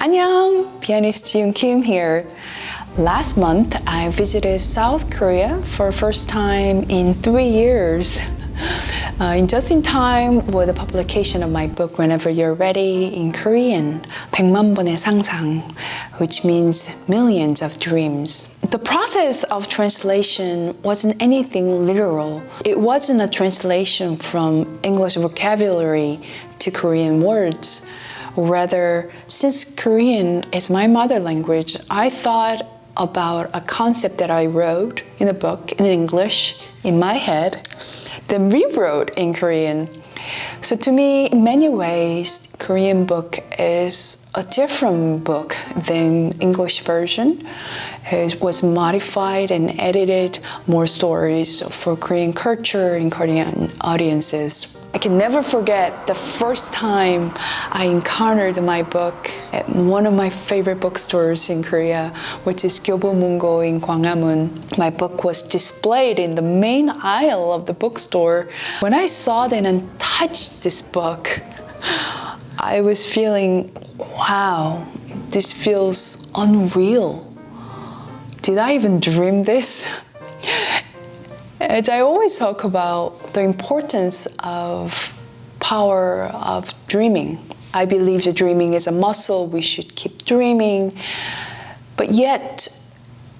안녕, pianist Yoon Kim here. Last month, I visited South Korea for the first time in 3 years. Just in time with the publication of my book, Whenever You're Ready, in Korean, 100만 번의 상상, which means millions of dreams. The process of translation wasn't anything literal. It wasn't a translation from English vocabulary to Korean words. Rather, since Korean is my mother language, I thought about a concept that I wrote in a book in English in my head, then rewrote in Korean. So to me, in many ways, Korean book is a different book than English version. It was modified and edited more stories for Korean culture and Korean audiences. I can never forget the first time I encountered my book at one of my favorite bookstores in Korea, which is Gyobo-mungo in Gwangamun. My book was displayed in the main aisle of the bookstore. When I saw that and touched this book, I was feeling, wow, this feels unreal. Did I even dream this? As I always talk about the importance of power of dreaming. I believe that dreaming is a muscle. We should keep dreaming. But yet,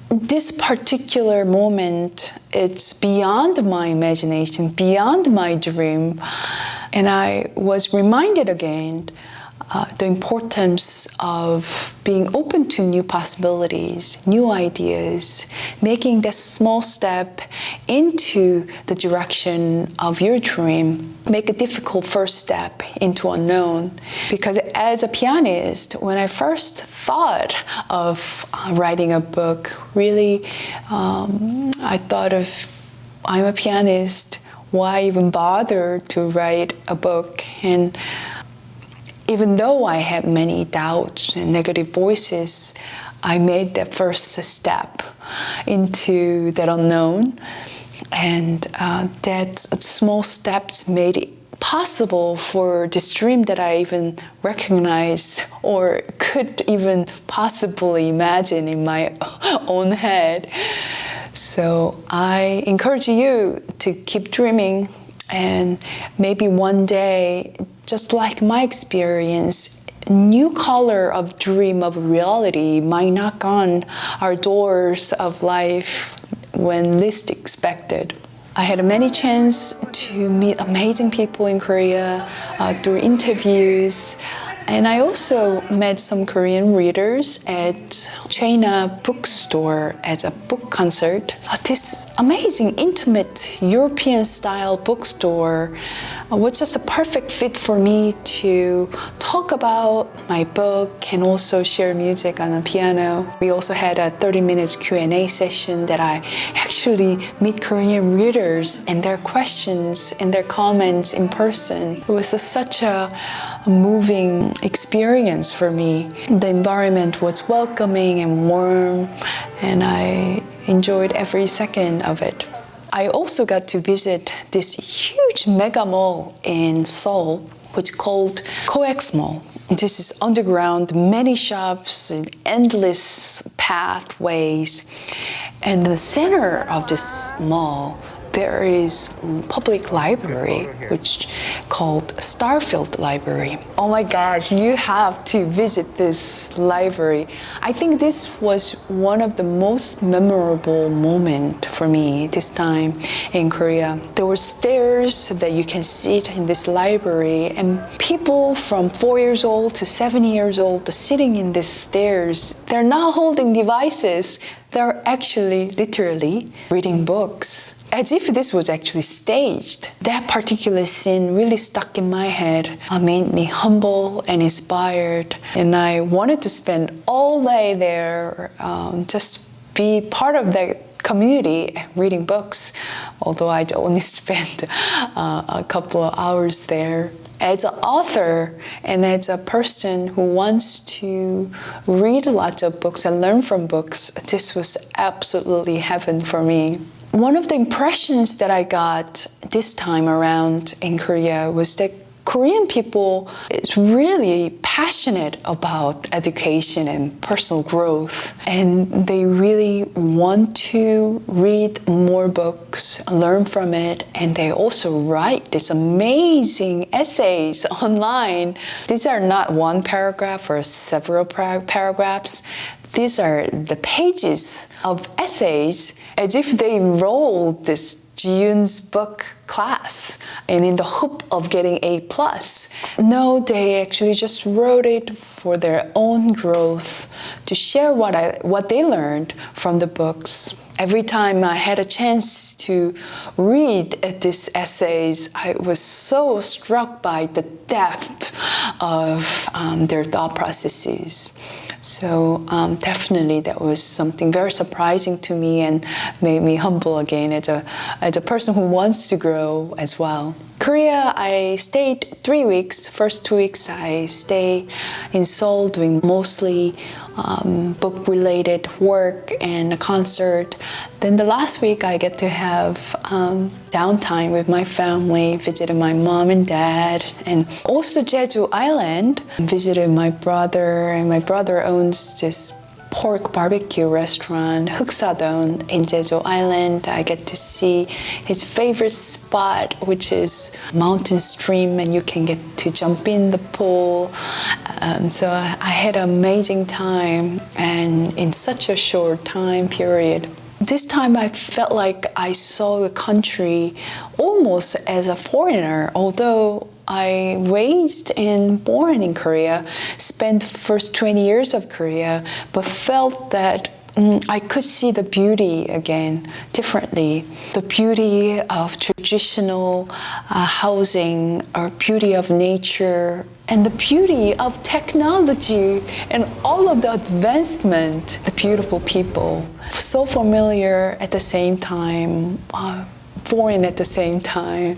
this particular moment, it's beyond my imagination, beyond my dream. And I was reminded again the importance of being open to new possibilities, new ideas, making that small step into the direction of your dream. Make a difficult first step into unknown. Because as a pianist, when I first thought of writing a book, really, I thought of, I'm a pianist, why even bother to write a book? And even though I had many doubts and negative voices, I made that first step into that unknown. And that small steps made it possible for this dream that I even recognized or could even possibly imagine in my own head. So I encourage you to keep dreaming, and maybe one day, just like my experience, a new color of dream of reality might knock on our doors of life when least expected. I had many chance to meet amazing people in Korea through interviews. And I also met some Korean readers at China bookstore at a book concert. This amazing, intimate European-style bookstore was just a perfect fit for me to talk about my book and also share music on the piano. We also had a 30-minute Q&A session that I actually meet Korean readers and their questions and their comments in person. It was such a moving experience for me. The environment was welcoming and warm, and I enjoyed every second of it. I also got to visit this huge mega mall in Seoul, which is called COEX Mall. This is underground, many shops, and endless pathways. And in the center of this mall, there is public library, which called Starfield Library. Oh my gosh, you have to visit this library. I think this was one of the most memorable moments for me this time in Korea. There were stairs that you can sit in this library, and people from 4 years old to 7 years old are sitting in these stairs. They're not holding devices. They're actually literally reading books, as if this was actually staged. That particular scene really stuck in my head, made me humble and inspired. And I wanted to spend all day there, just be part of that community reading books, although I only spent a couple of hours there. As an author and as a person who wants to read lots of books and learn from books, this was absolutely heaven for me. One of the impressions that I got this time around in Korea was that Korean people is really passionate about education and personal growth, and they really want to read more books, learn from it, and they also write these amazing essays online. These are not one paragraph or several paragraphs. These are the pages of essays as if they enrolled this Jiyun's book class and in the hope of getting A+. No, they actually just wrote it for their own growth, to share what they learned from the books. Every time I had a chance to read these essays, I was so struck by the depth of their thought processes. So definitely that was something very surprising to me and made me humble again as a person who wants to grow as well. Korea, I stayed 3 weeks. First 2 weeks I stayed in Seoul doing mostly book-related work and a concert. Then the last week I get to have downtime with my family, visited my mom and dad, and also Jeju Island. Visited my brother, and my brother owns this pork barbecue restaurant, Huksadon, in Jeju Island. I get to see his favorite spot, which is mountain stream, and you can get to jump in the pool. So I had an amazing time, and in such a short time period. This time I felt like I saw the country almost as a foreigner, although I raised and born in Korea, spent the first 20 years of Korea, but felt that I could see the beauty again differently. The beauty of traditional housing, or beauty of nature, and the beauty of technology and all of the advancement, the beautiful people. So familiar at the same time, foreign at the same time.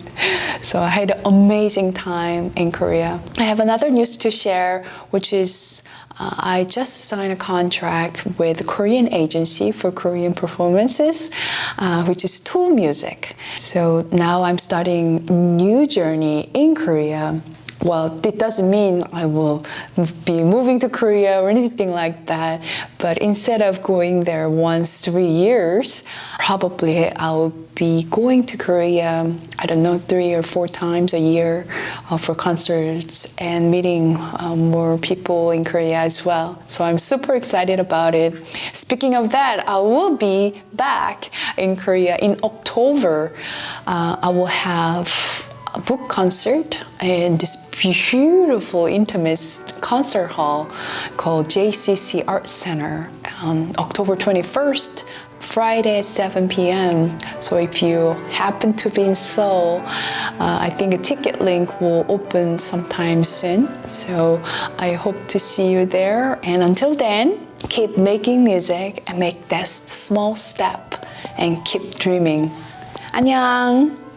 So I had an amazing time in Korea. I have another news to share, which is I just signed a contract with a Korean agency for Korean performances, which is Tool Music. So now I'm starting a new journey in Korea. Well, it doesn't mean I will be moving to Korea or anything like that, but instead of going there once 3 years, probably I'll be going to Korea, I don't know, 3 or 4 times a year for concerts and meeting more people in Korea as well. So I'm super excited about it. Speaking of that, I will be back in Korea in October. I will have a book concert in this beautiful intimate concert hall called JCC Art Center, October 21st, Friday at 7 p.m. So if you happen to be in Seoul, I think a ticket link will open sometime soon. So I hope to see you there. And until then, keep making music and make that small step and keep dreaming. 안녕!